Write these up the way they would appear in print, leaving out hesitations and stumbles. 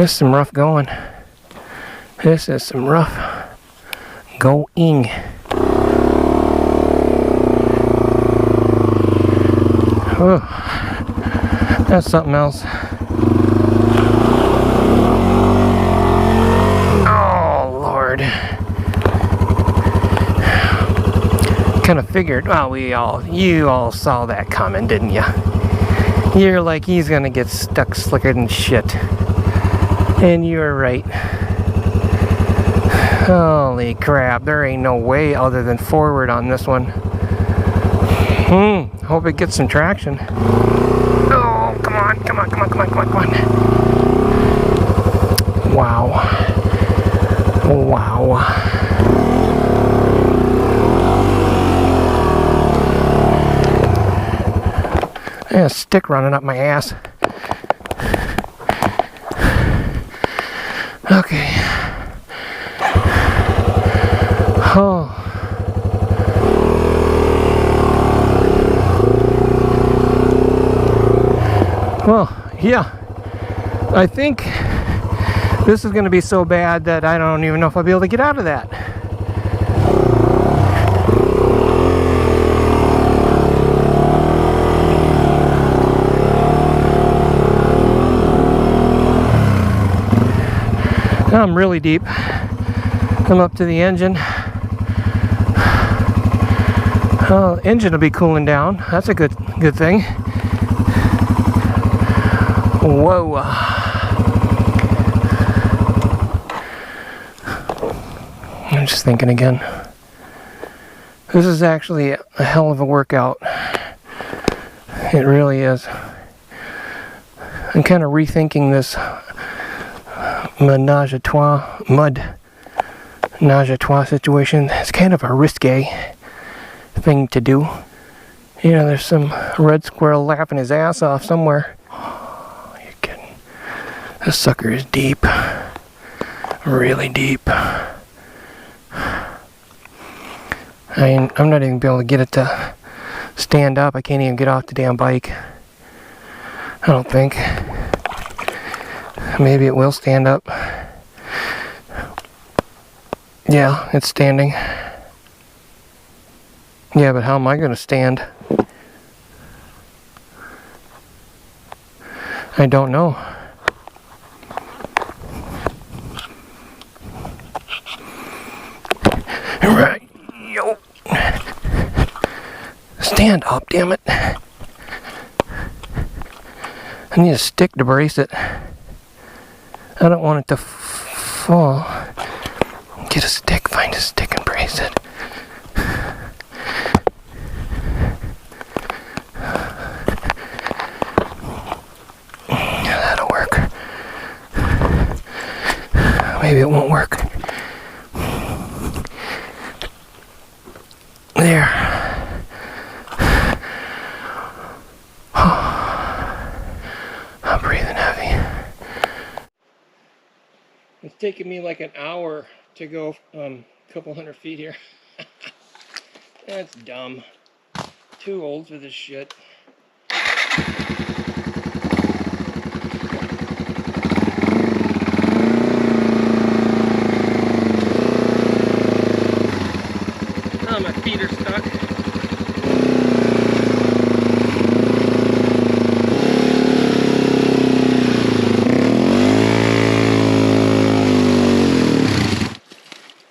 This is some rough going. This is some rough going. Oh, that's something else. Oh, Lord. Kind of figured, well, you all saw that coming, didn't you? You're like, he's gonna get stuck slicker than shit. And you're right. Holy crap, there ain't no way other than forward on this one. Hope it gets some traction. Oh, come on. Wow. Yeah, a stick running up my ass. Okay. Oh. Well, yeah. I think this is going to be so bad that I don't even know if I'll be able to get out of that. Now I'm really deep. I'm up to the engine. Oh, engine will be cooling down. That's a good thing. Whoa. I'm just thinking again. This is actually a hell of a workout. It really is. I'm kind of rethinking this menage a trois situation. It's kind of a risque thing to do. You know, there's some red squirrel laughing his ass off somewhere. Oh, you're kidding. This sucker is deep. Really deep. I'm not even able to get it to stand up. I can't even get off the damn bike. I don't think. Maybe it will stand up. Yeah, it's standing. Yeah, but how am I going to stand? I don't know. Right. Yo. Stand up, damn it. I need a stick to brace it. I don't want it to fall. Get a stick, find a stick and brace it. Yeah, that'll work. Maybe it won't work. There. I'm breathing heavy. It's taken me like an hour to go a couple hundred feet here. That's dumb. Too old for this shit. Oh, my feet are stuck.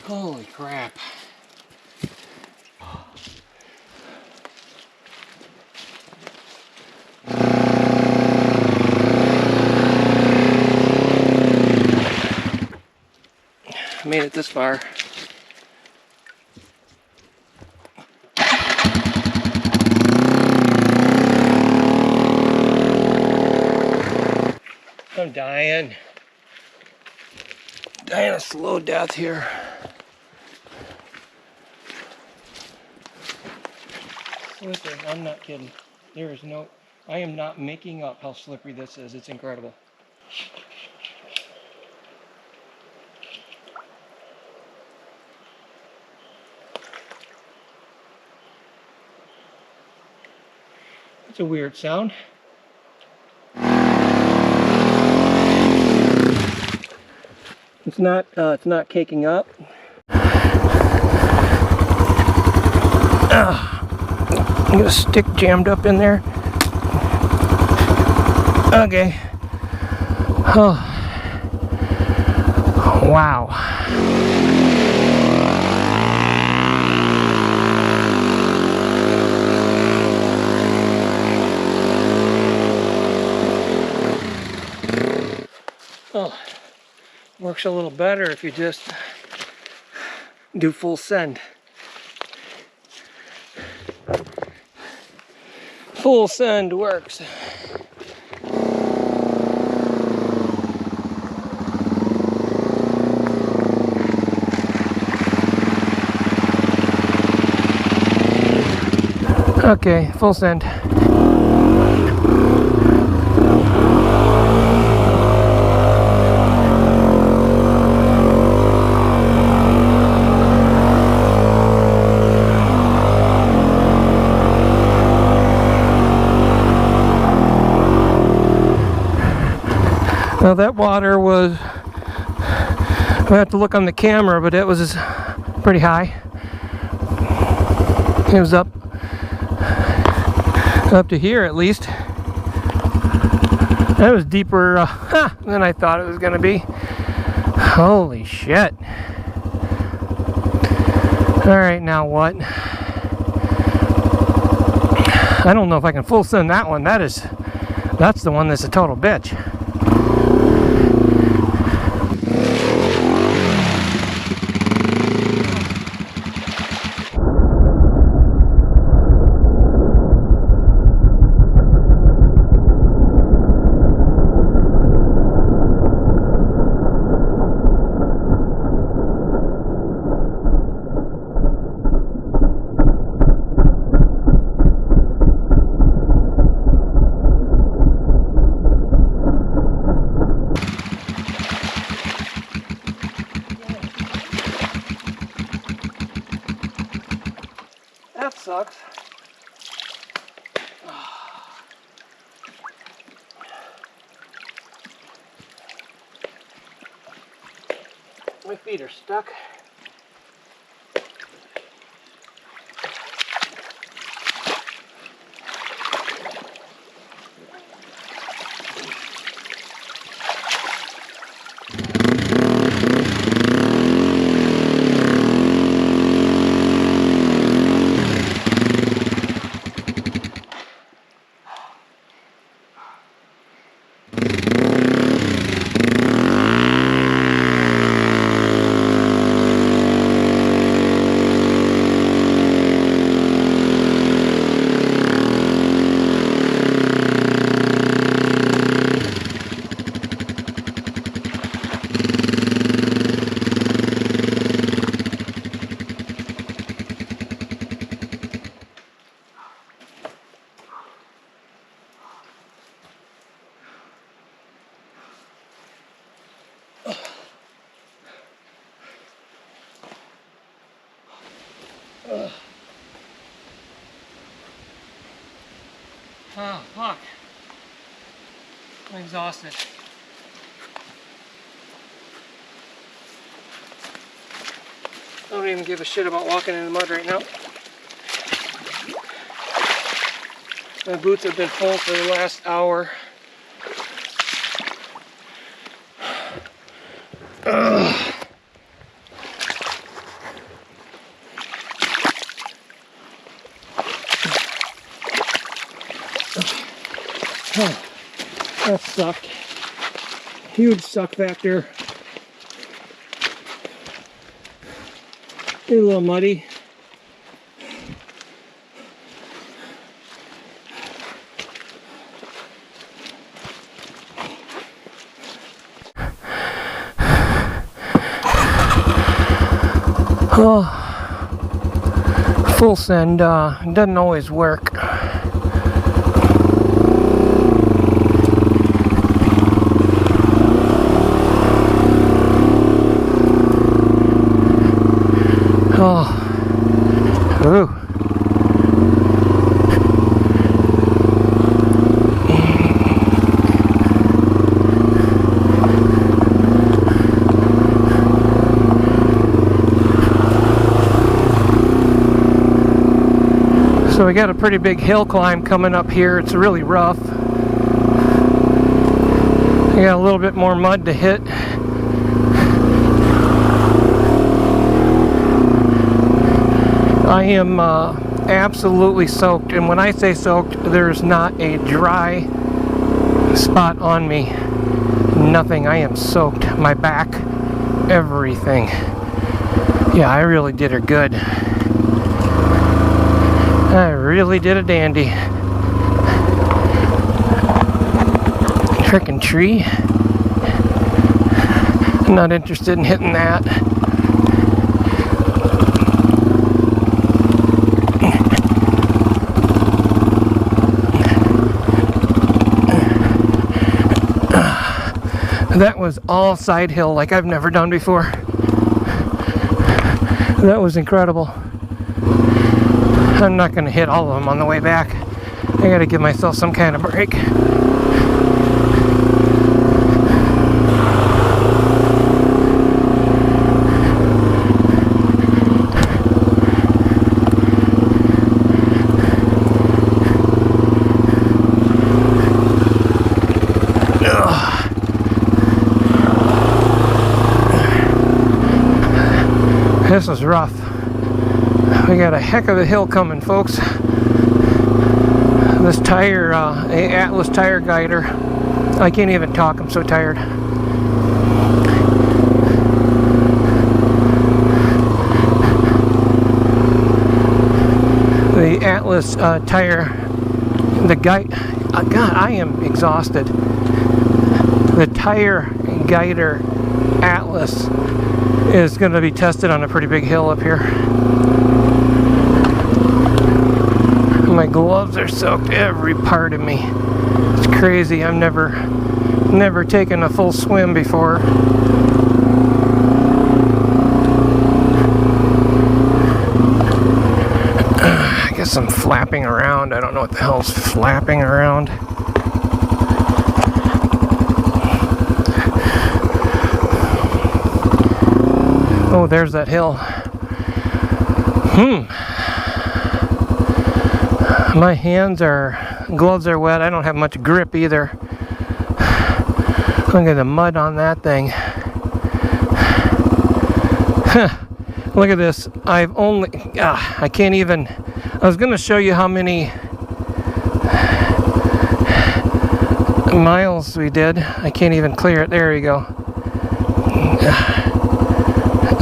Holy crap. I made it this far. I'm dying. Dying a slow death here. Slippery, I'm not kidding. There is no, I am not making up how slippery this is. It's incredible. It's a weird sound. It's not caking up. I got a stick jammed up in there. Okay. Oh. Wow. Oh, works a little better if you just do full send. Full send works. Okay, full send. Now that water was, I have to look on the camera, but it was pretty high. It was up to here at least. That was deeper than I thought it was going to be. Holy shit. Alright, now what? I don't know if I can full send that one. That's the one that's a total bitch. That sucks. My feet are stuck. Oh, fuck. I'm exhausted. I don't even give a shit about walking in the mud right now. My boots have been full for the last hour. Ugh. Oh, that sucked. Huge suck factor. Get a little muddy. Oh, full send doesn't always work. Oh, ooh. So we got a pretty big hill climb coming up here. It's really rough. I got a little bit more mud to hit. I am absolutely soaked, and when I say soaked, there's not a dry spot on me. Nothing. I am soaked. My back, everything. Yeah, I really did her good. I really did a dandy. Frickin' tree. I'm not interested in hitting that. That was all side hill like I've never done before. That was incredible. I'm not going to hit all of them on the way back. I got to give myself some kind of break. This is rough. We got a heck of a hill coming, folks. This Tyre, Atlas tire guider. I can't even talk, I'm so tired. The Atlas tire, the guide, God, I am exhausted. The Tyre guider Atlas is going to be tested on a pretty big hill up here. My gloves are soaked, every part of me. It's crazy. I've never taken a full swim before. I guess I'm flapping around. I don't know what the hell's flapping around. Oh, there's that hill. My gloves are wet. I don't have much grip either. Look at the mud on that thing. Look at this. I can't even. I was going to show you how many miles we did. I can't even clear it. There you go.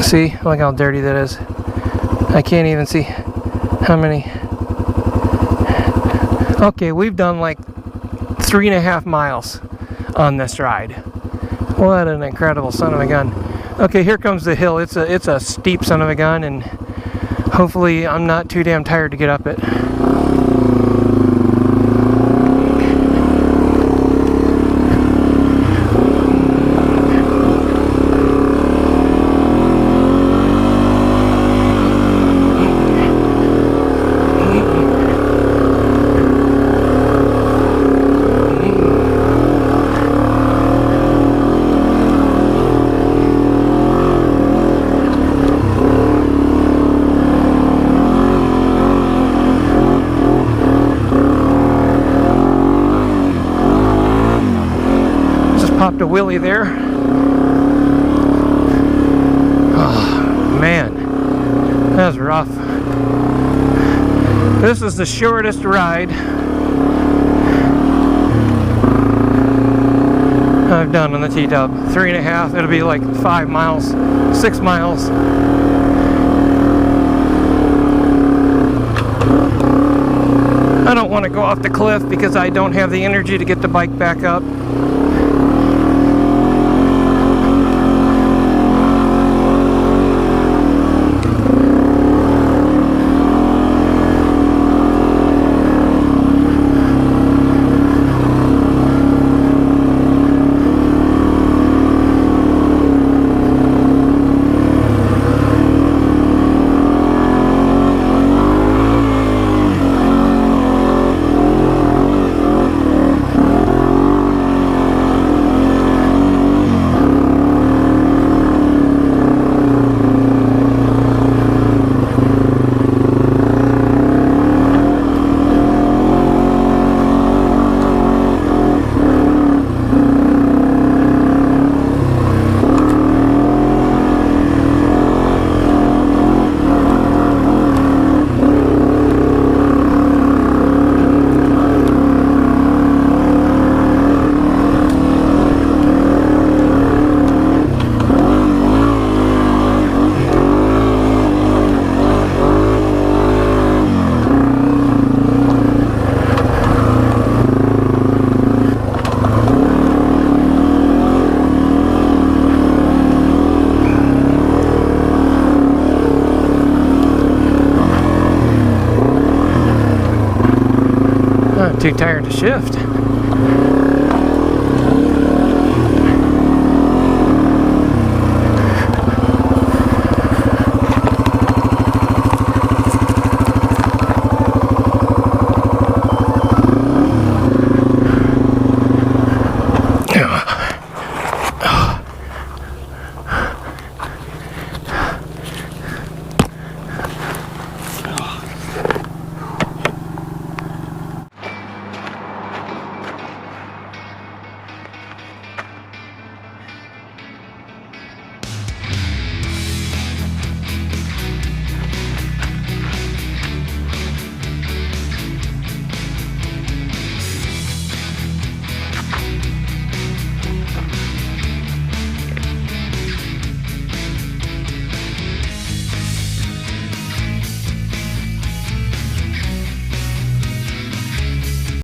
See? Look how dirty that is. I can't even see how many. Okay, we've done like 3.5 miles on this ride. What an incredible son of a gun. Okay, here comes the hill. It's a steep son of a gun, and hopefully I'm not too damn tired to get up it. Popped a wheelie there. Oh man, that was rough. This is the shortest ride I've done on the T-Dub. 3.5, it'll be like 5 miles, 6 miles. I don't want to go off the cliff because I don't have the energy to get the bike back up. Not too tired to shift.